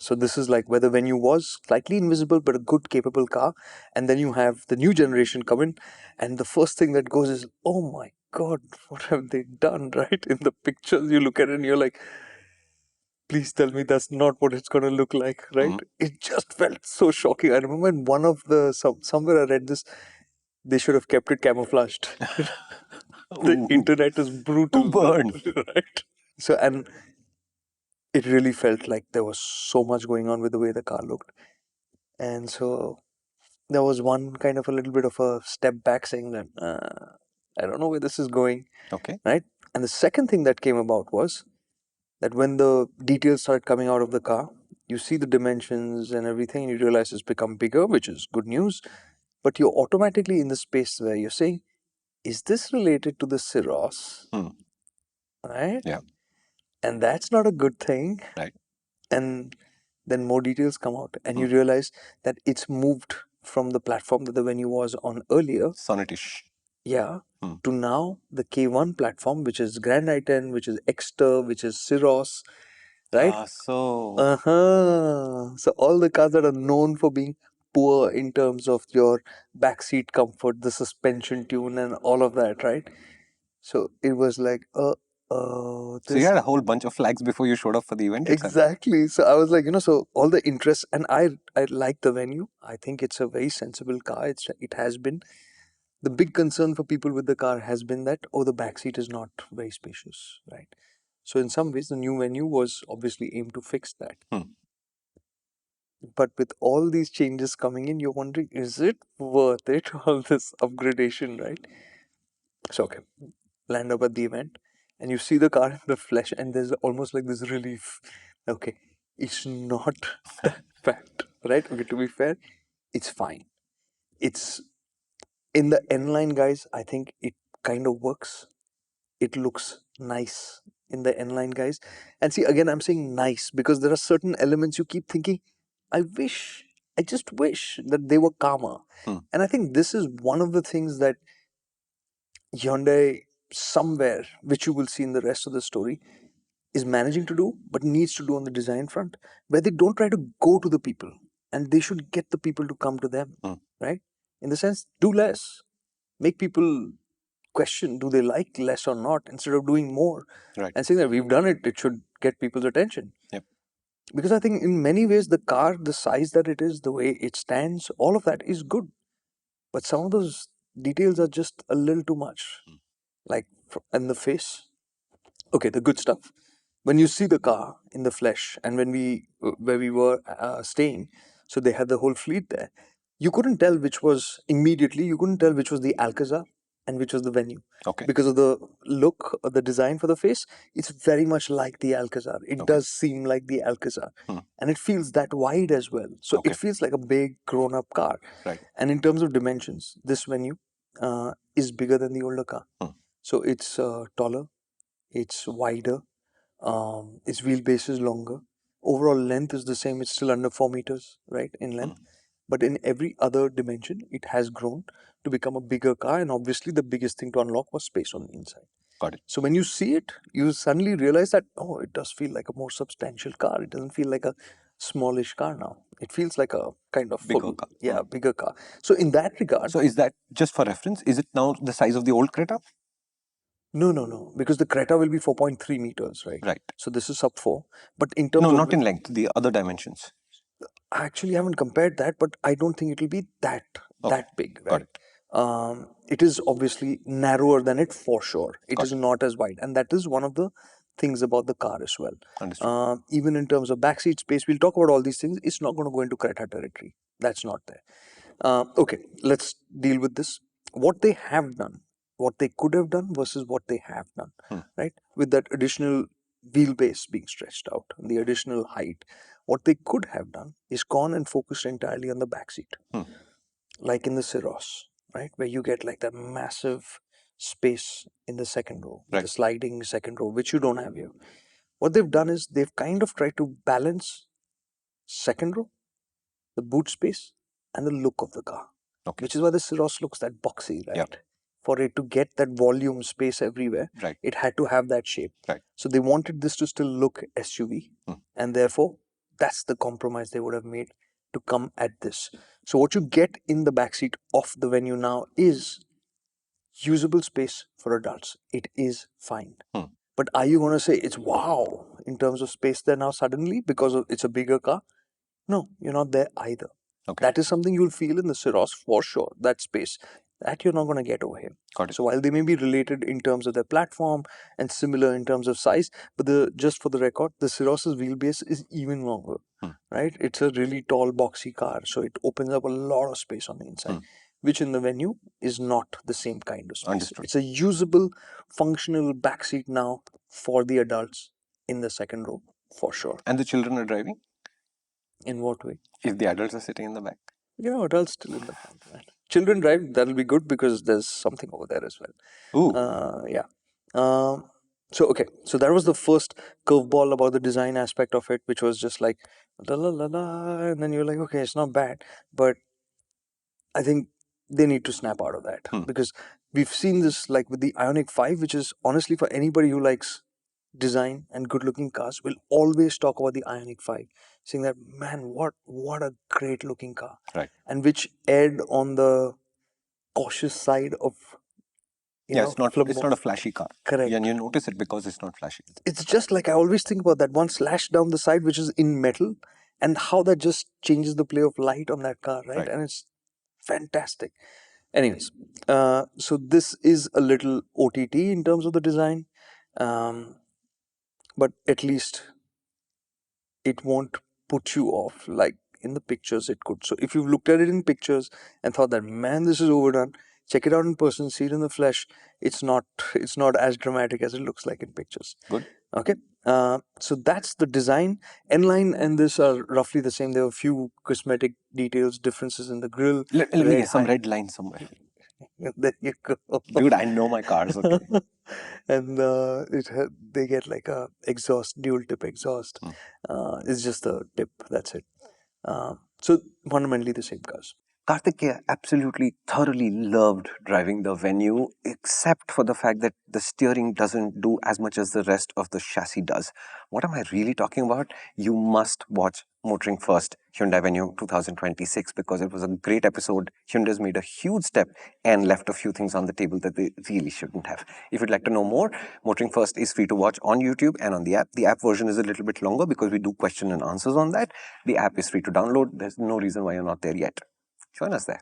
So this is like where the Venue was slightly invisible but a good capable car, and then you have the new generation come in, and the first thing that goes is, oh my God, what have they done, right? In the pictures you look at it and you're like, please tell me that's not what it's going to look like, right? It just felt so shocking. I remember in one of the, somewhere I read this, they should have kept it camouflaged. The internet is brutal, Burn. right? So, and it really felt like there was so much going on with the way the car looked. And so there was one kind of a little bit of a step back saying that, I don't know where this is going. Okay. Right? And the second thing that came about was that when the details started coming out of the car, you see the dimensions and everything, and you realize it's become bigger, which is good news. But you're automatically in the space where you're saying, is this related to the Cirrus? Right? Yeah. And that's not a good thing. Right. And then more details come out, and you realize that it's moved from the platform that the Venue was on earlier. Sonnetish. Yeah. To now the K1 platform, which is Grand i10, which is Exter, which is Cirrus, right? So all the cars that are known for being poor in terms of your backseat comfort, the suspension tune, and all of that, right? So it was like, So you had a whole bunch of flags before you showed up for the event itself. Exactly. So I was like, so all the interest, and I like the Venue. I think it's a very sensible car. It has been. The big concern for people with the car has been that, the back seat is not very spacious, right? So in some ways, the new Venue was obviously aimed to fix that. But with all these changes coming in, you're wondering, is it worth it, all this upgradation, right? So, okay, land up at the event, and you see the car in the flesh, and there's almost like this relief. Okay, it's not that bad, right? Okay, to be fair, it's fine. It's in the N line, guys. I think it kind of works. It looks nice in the N line, guys. And see, again, I'm saying nice because there are certain elements you keep thinking, I just wish that they were calmer. And I think this is one of the things that Hyundai, somewhere, which you will see in the rest of the story, is managing to do, but needs to do on the design front, where they don't try to go to the people, and they should get the people to come to them, right? In the sense, do less, make people question, do they like less or not, instead of doing more, and saying that we've done it, it should get people's attention. Yep. Because I think in many ways, the car, the size that it is, the way it stands, all of that is good. But some of those details are just a little too much. Like in the face. Okay, the good stuff. When you see the car in the flesh, and where we were staying, so they had the whole fleet there. You couldn't tell which was the Alcazar and which was the Venue. Okay. Because of the look, of the design for the face, it's very much like the Alcazar. It does seem like the Alcazar. And it feels that wide as well. So it feels like a big grown-up car. Right. And in terms of dimensions, this Venue is bigger than the older car. So it's taller, it's wider, its wheelbase is longer. Overall length is the same. It's still under 4 meters, right, in length. But in every other dimension, it has grown to become a bigger car. And obviously, the biggest thing to unlock was space on the inside. Got it. So when you see it, you suddenly realize that, it does feel like a more substantial car. It doesn't feel like a smallish car now. It feels like a kind of bigger car. Yeah, bigger car. So in that regard... So is that, just for reference, is it now the size of the old Creta? No. Because the Creta will be 4.3 meters, right? Right. So this is sub 4. But in terms No, of... not in length, the other dimensions. I actually haven't compared that, but I don't think it'll be that big, right? Got it. It is obviously narrower than it for sure. It is not as wide, and that is one of the things about the car as well. Understood. Even in terms of backseat space, we'll talk about all these things. It's not going to go into Creta territory. That's not there. Okay, let's deal with this. What they have done, what they could have done versus what they have done, right? With that additional wheelbase being stretched out, the additional height. What they could have done is gone and focused entirely on the backseat, like in the Cirrus, right, where you get like that massive space in the second row, the sliding second row, which you don't have here. What they've done is they've kind of tried to balance second row, the boot space, and the look of the car, which is why the Cirrus looks that boxy, right? Yep. For it to get that volume space everywhere, it had to have that shape. So they wanted this to still look SUV, and therefore That's the compromise they would have made to come at this. So what you get in the backseat of the Venue now is usable space for adults. It is fine. But are you going to say it's wow in terms of space there now suddenly because it's a bigger car? No, you're not there either. Okay. That is something you'll feel in the Syros for sure, that space. That you're not going to get over here. Got it. So while they may be related in terms of their platform and similar in terms of size, but just for the record, the Syros's wheelbase is even longer, right? It's a really tall, boxy car, so it opens up a lot of space on the inside, which in the Venue is not the same kind of space. Understood. It's a usable, functional backseat now for the adults in the second row, for sure. And the children are driving? In what way? If the adults are sitting in the back. Adults still in the front, right? Children drive, that'll be good because there's something over there as well. Ooh. Yeah. So that was the first curveball about the design aspect of it, which was just like la la la la, and then you're like, okay, it's not bad, but I think they need to snap out of that because we've seen this like with the Ioniq 5, which is honestly for anybody who likes design and good looking cars will always talk about the Ioniq 5, saying that, man, what a great looking car. Right. And which erred on the cautious side of it's not a flashy car. Correct. And you notice it because it's not flashy. It's just like I always think about that one slash down the side which is in metal and how that just changes the play of light on that car, right? And it's fantastic. Anyways, so this is a little OTT in terms of the design, but at least it won't put you off like in the pictures it could. So if you've looked at it in pictures and thought that, man, this is overdone, check it out in person, see it in the flesh. It's not as dramatic as it looks like in pictures. Good. Okay. So that's the design. N-Line and this are roughly the same. There are a few cosmetic details, differences in the grille. Let me get some red line somewhere. There you go. Dude, I know my cars, okay? And they get like a exhaust, dual tip exhaust. It's just a tip, that's it. So fundamentally the same cars. Kartikeya absolutely thoroughly loved driving the Venue, except for the fact that the steering doesn't do as much as the rest of the chassis does. What am I really talking about? You must watch MotorInc First Hyundai Venue 2026 because it was a great episode. Hyundai's made a huge step and left a few things on the table that they really shouldn't have. If you'd like to know more, MotorInc First is free to watch on YouTube and on the app. The app version is a little bit longer because we do question and answers on that. The app is free to download. There's no reason why you're not there yet. Join us there.